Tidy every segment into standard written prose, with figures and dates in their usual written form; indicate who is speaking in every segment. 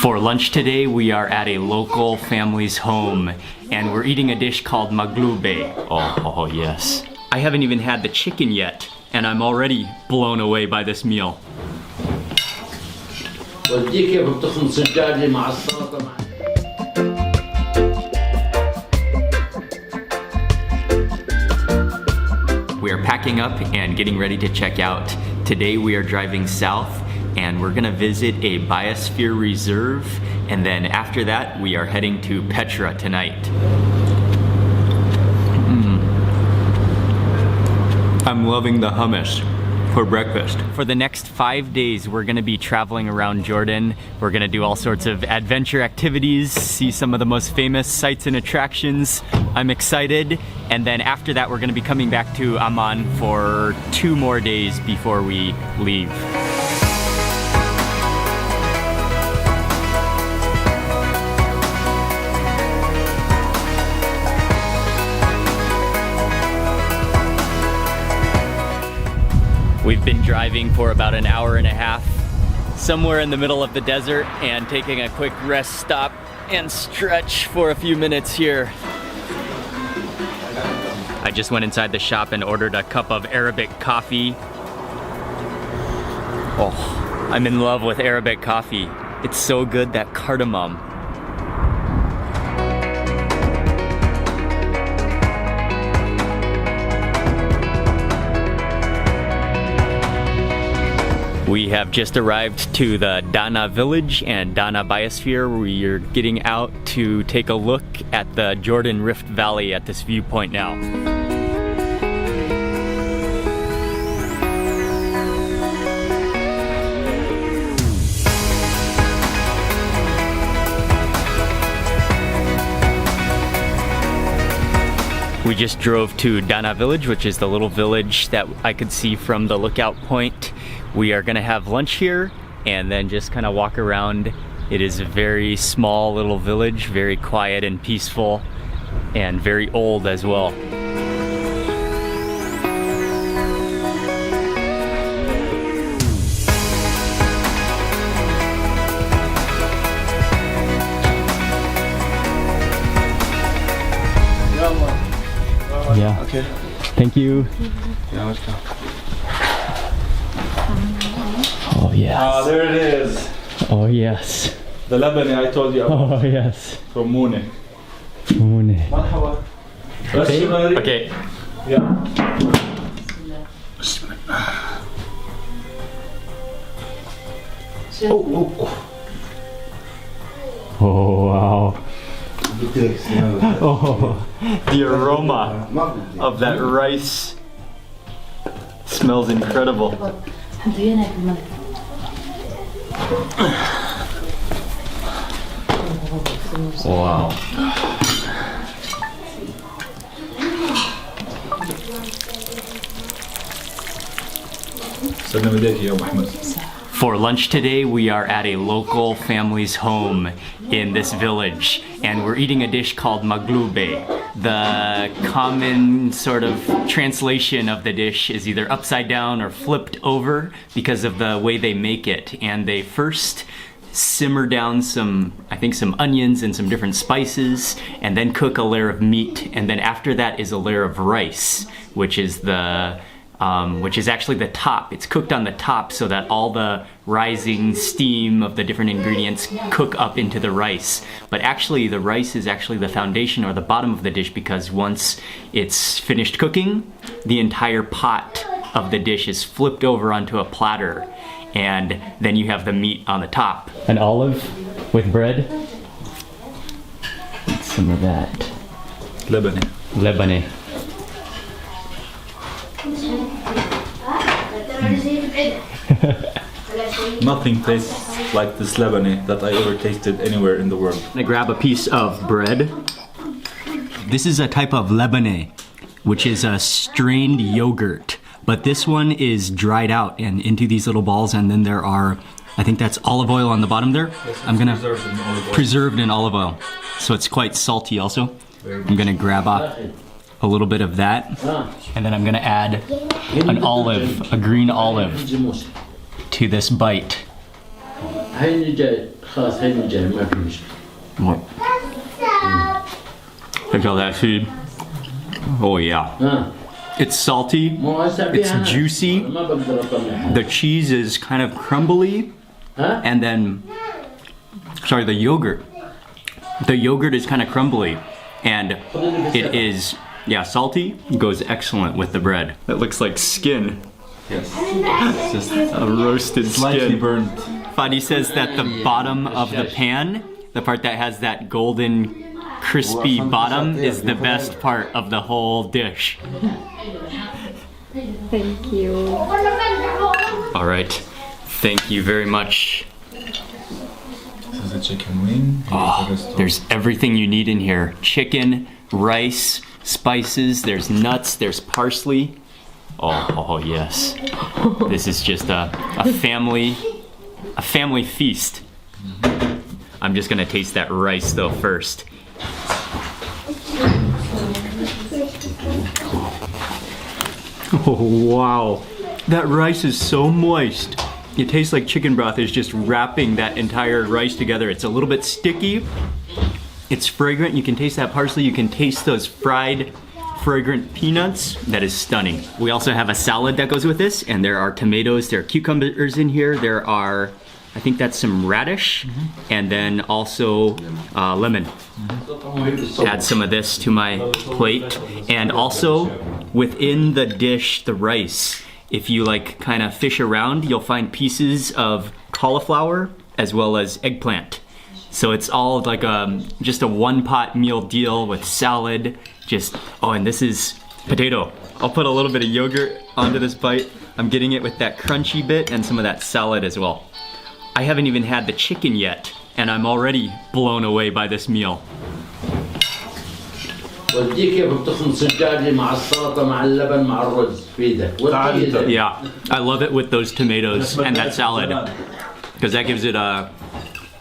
Speaker 1: For lunch today, we are at a local family's home, and we're eating a dish called maglube. Oh, yes. I haven't even had the chicken yet, and I'm already blown away by this meal. We are packing up and getting ready to check out. Today we are driving south, and we're gonna visit a biosphere reserve, and then after that we are heading to Petra tonight. I'm loving the hummus for breakfast. For the next 5 days we're gonna be traveling around Jordan. We're gonna do all sorts of adventure activities, see some of the most famous sites and attractions. I'm excited, and then after that we're gonna be coming back to Amman for 2 more days before we leave. We've been driving for about an hour and a half, somewhere in the middle of the desert, and taking a quick rest stop and stretch for a few minutes here. I just went inside the shop and ordered a cup of Arabic coffee. Oh, I'm in love with Arabic coffee. It's so good, that cardamom. We have just arrived to the Dana village and Dana biosphere. We are getting out to take a look at the Jordan Rift Valley at this viewpoint now. We just drove to Dana village, which is the little village that I could see from the lookout point. We are gonna have lunch here and then just kind of walk around. It is a very small little village, very quiet and peaceful, and very old as well. Yeah. Okay. Thank you.
Speaker 2: Yeah, let's go.
Speaker 1: Oh yes.
Speaker 2: Ah, there it is.
Speaker 1: Oh yes.
Speaker 2: The Lebanon I told you about.
Speaker 1: Oh yes.
Speaker 2: From Munich.
Speaker 1: Munich.
Speaker 2: Marhaba.
Speaker 1: Okay. Okay.
Speaker 2: Yeah. Oh.
Speaker 1: Oh wow. Oh, the aroma of that rice smells incredible. Wow. For lunch today, we are at a local family's home in this village, and we're eating a dish called maglube. The common sort of translation of the dish is either upside down or flipped over because of the way they make it. And they first simmer down some onions and some different spices, and then cook a layer of meat, and then after that is a layer of rice, which is actually the top. It's cooked on the top so that all the rising steam of the different ingredients cook up into the rice. But actually the rice is actually the foundation or the bottom of the dish, because once it's finished cooking, the entire pot of the dish is flipped over onto a platter, and then you have the meat on the top. An olive with bread. Some of that. Lebanon.
Speaker 2: Nothing tastes like this Lebanon that I ever tasted anywhere in the world.
Speaker 1: I'm gonna grab a piece of bread. This is a type of Lebanon, which is a strained yogurt, but this one is dried out and into these little balls, and then there are, I think that's olive oil on the bottom there. I'm gonna preserved in olive oil, so it's quite salty also. I'm gonna grab a little bit of that, and then I'm gonna add an olive, a green olive, to this bite.
Speaker 3: خلاص هاي مجال ما في مشكلة.
Speaker 1: What? Look all that food. Oh yeah. It's salty. It's juicy.
Speaker 3: ما بقدر أطلع.
Speaker 1: The cheese is kind of crumbly. And then, sorry, the yogurt. The yogurt is kind of crumbly. And it is, yeah, salty. Goes excellent with the bread. That looks like skin.
Speaker 2: Yes. It's just
Speaker 1: A roasted
Speaker 2: slightly
Speaker 1: skin.
Speaker 2: burnt.
Speaker 1: Fadi says that the bottom of the pan, the part that has that golden, crispy bottom, is the best part of the whole dish.
Speaker 4: Thank you.
Speaker 1: All right. Thank you very much.
Speaker 2: This is a chicken wing.
Speaker 1: There's everything you need in here. Chicken, rice, spices, there's nuts, there's parsley. Oh yes. This is just a family feast. I'm just gonna taste that rice though first. Oh wow. That rice is so moist. It tastes like chicken broth is just wrapping that entire rice together. It's a little bit sticky. It's fragrant. You can taste that parsley. You can taste those fried, fragrant peanuts. That is stunning. We also have a salad that goes with this, and there are tomatoes, there are cucumbers in here. There are, I think that's some radish, and then also lemon. Add some of this to my plate. And also, within the dish, the rice, if you like kind of fish around, you'll find pieces of cauliflower as well as eggplant. So it's all like just a one-pot meal deal with salad. And this is potato. I'll put a little bit of yogurt onto this bite. I'm getting it with that crunchy bit and some of that salad as well. I haven't even had the chicken yet, and I'm already blown away by this meal.
Speaker 3: ودي كيف بتخلص الدجاجة مع السلطة مع اللبن مع الرز في ايدك.
Speaker 1: Yeah, I love it with those tomatoes and that salad, because that gives it a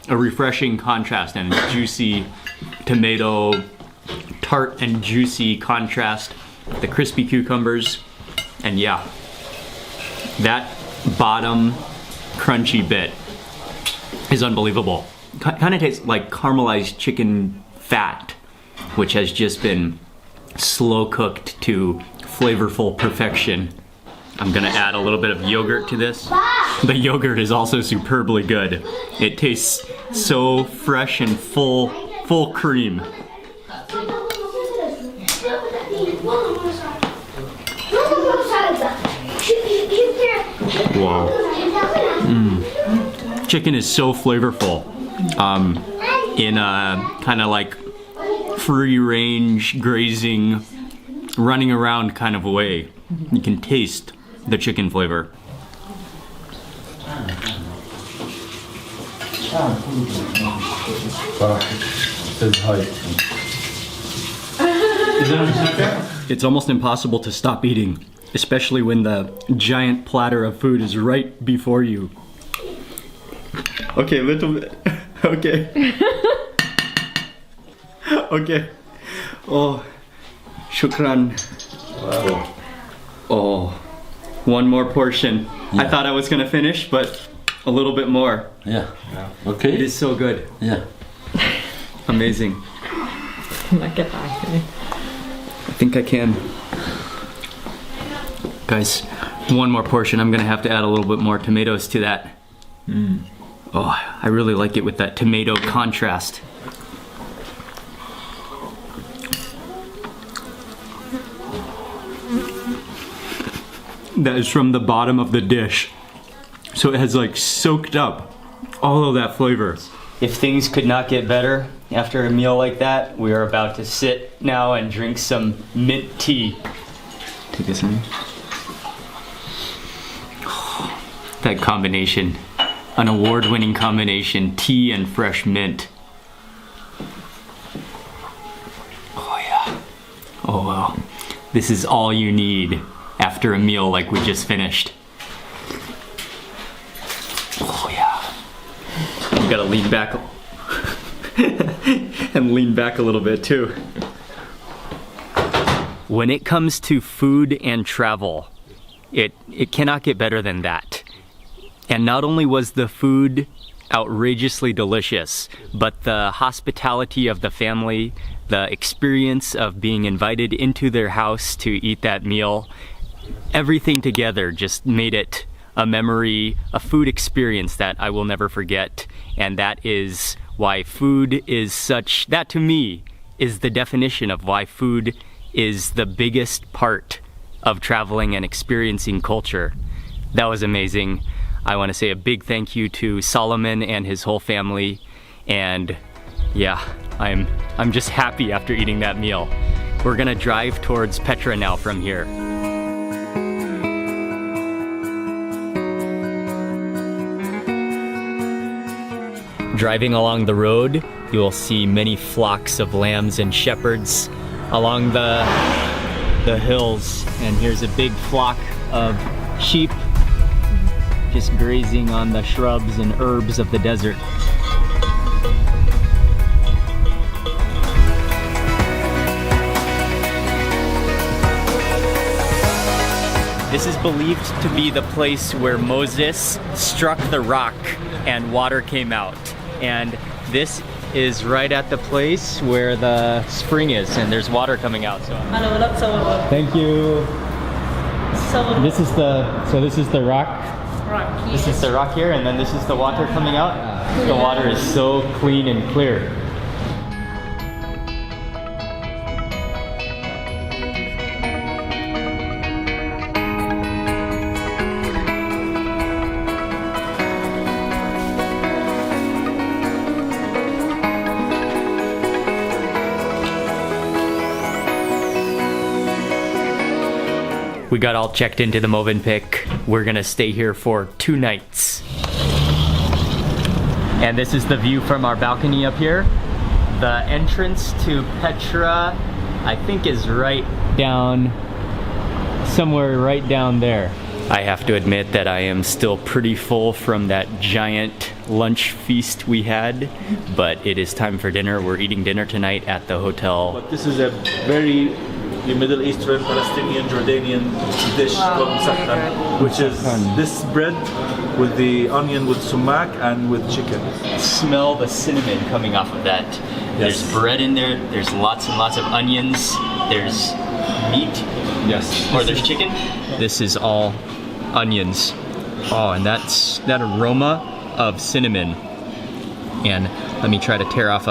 Speaker 1: refreshing contrast and juicy tomato, tart and juicy contrast. The crispy cucumbers, and yeah, that bottom crunchy bit is unbelievable. Kind of tastes like caramelized chicken fat, which has just been slow cooked to flavorful perfection. I'm gonna add a little bit of yogurt to this. The yogurt is also superbly good. It tastes so fresh and full cream. Wow. Chicken is so flavorful. In a kind of like free range grazing, running around kind of way. You can taste the chicken flavor. It's almost impossible to stop eating, especially when the giant platter of food is right before you. Okay, little bit. Okay. Okay. Oh, shukran.
Speaker 3: Wow.
Speaker 1: Oh, one more portion. I thought I was gonna finish, but a little bit more.
Speaker 3: Yeah. Okay.
Speaker 1: It is so good.
Speaker 3: Yeah.
Speaker 1: Amazing.
Speaker 4: Look at that.
Speaker 1: I think I can. Guys, one more portion. I'm gonna have to add a little bit more tomatoes to that. Oh, I really like it with that tomato contrast. That is from the bottom of the dish. So it has like soaked up all of that flavor. If things could not get better after a meal like that, we are about to sit now and drink some mint tea. Take this in. That combination, an award-winning combination, tea and fresh mint. Oh yeah. Oh wow. This is all you need after a meal like we just finished. Oh yeah. You gotta lean back and lean back a little bit too. When it comes to food and travel, it cannot get better than that. And not only was the food outrageously delicious, but the hospitality of the family, the experience of being invited into their house to eat that meal, everything together just made it a memory, a food experience that I will never forget. And that is why food is such, that to me is the definition of why food is the biggest part of traveling and experiencing culture. That was amazing. I want to say a big thank you to Solomon and his whole family. And yeah, I'm just happy after eating that meal. We're gonna drive towards Petra now from here. Driving along the road, you will see many flocks of lambs and shepherds along the hills. And here's a big flock of sheep just grazing on the shrubs and herbs of the desert. This is believed to be the place where Moses struck the rock and water came out. And this is right at the place where the spring is, and there's water coming out. So thank you. This is the rock. This is the rock here, and then this is the water coming out. The water is so clean and clear. We got all checked into the Movenpick. We're gonna stay here for 2 nights. And this is the view from our balcony up here. The entrance to Petra, I think, is right down, somewhere right down there. I have to admit that I am still pretty full from that giant lunch feast we had, but it is time for dinner. We're eating dinner tonight at the hotel.
Speaker 2: But this is a very Middle Eastern, Palestinian, Jordanian dish called musakhan, which is this bread with the onion with sumac and with chicken.
Speaker 1: Smell the cinnamon coming off of that. There's bread in there, there's lots and lots of onions, there's meat,
Speaker 2: Yes.
Speaker 1: or there's chicken. This is all onions. Oh, and that's that aroma of cinnamon. And let me try to tear off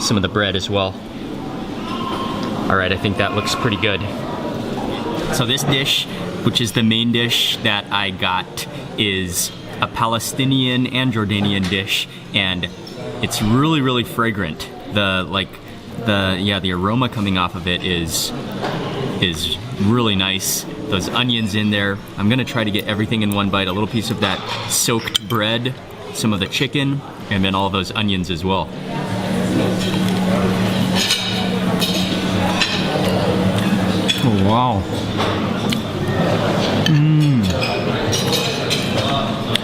Speaker 1: some of the bread as well. All right, I think that looks pretty good. So this dish, which is the main dish that I got, is a Palestinian and Jordanian dish, and it's really, really fragrant. The aroma coming off of it is really nice. Those onions in there. I'm gonna try to get everything in one bite. A little piece of that soaked bread, some of the chicken, and then all those onions as well. Oh, wow.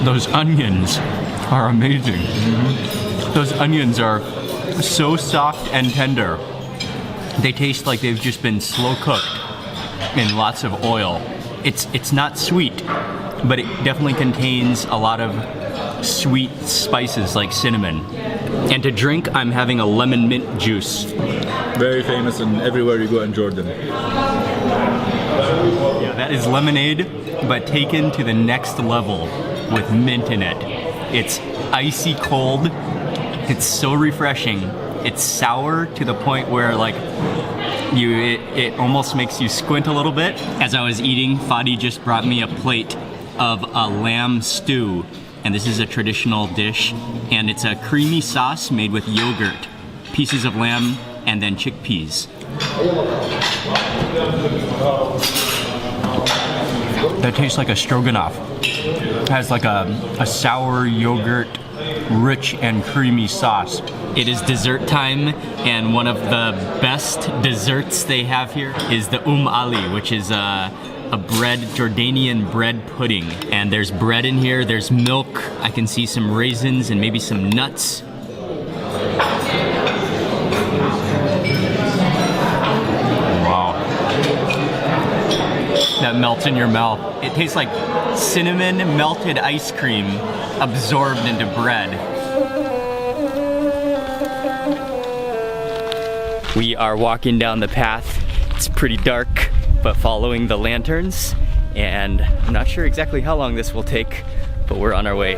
Speaker 1: Those onions are amazing. Those onions are so soft and tender. They taste like they've just been slow cooked in lots of oil. It's not sweet, but it definitely contains a lot of sweet spices like cinnamon. And to drink, I'm having a lemon mint juice.
Speaker 2: Very famous and everywhere you go in Jordan.
Speaker 1: Yeah, that is lemonade, but taken to the next level with mint in it. It's icy cold. It's so refreshing. It's sour to the point where it almost makes you squint a little bit. As I was eating, Fadi just brought me a plate of a lamb stew. And this is a traditional dish. And it's a creamy sauce made with yogurt, pieces of lamb, and then chickpeas. That tastes like a stroganoff. It has like a sour yogurt, rich and creamy sauce. It is dessert time, and one of the best desserts they have here is the Ali, which is a Jordanian bread pudding. And there's bread in here, there's milk, I can see some raisins and maybe some nuts. that melts in your mouth. It tastes like cinnamon melted ice cream absorbed into bread. We are walking down the path. It's pretty dark, but following the lanterns. And I'm not sure exactly how long this will take, but we're on our way.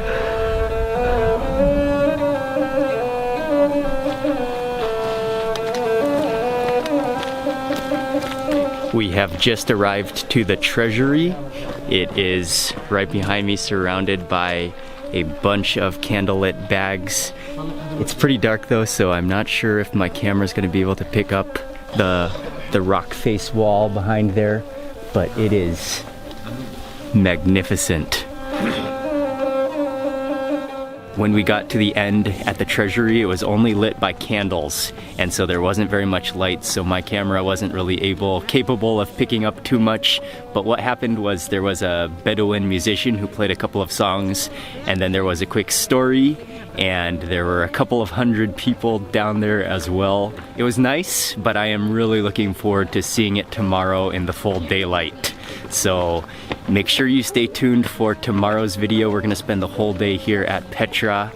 Speaker 1: We have just arrived to the treasury. It is right behind me, surrounded by a bunch of candlelit bags. It's pretty dark though, so I'm not sure if my camera's gonna be able to pick up the rock face wall behind there, but it is magnificent. When we got to the end at the treasury, it was only lit by candles, and so there wasn't very much light, so my camera wasn't really capable of picking up too much. But what happened was there was a Bedouin musician who played a couple of songs, and then there was a quick story, and there were a couple of hundred people down there as well. It was nice, but I am really looking forward to seeing it tomorrow in the full daylight. So make sure you stay tuned for tomorrow's video. We're gonna spend the whole day here at Petra.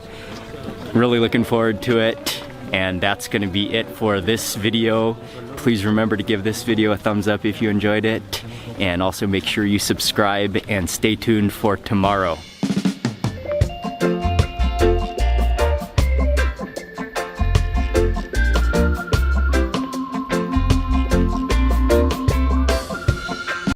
Speaker 1: Really looking forward to it. And that's gonna be it for this video. Please remember to give this video a thumbs up if you enjoyed it. And also make sure you subscribe and stay tuned for tomorrow.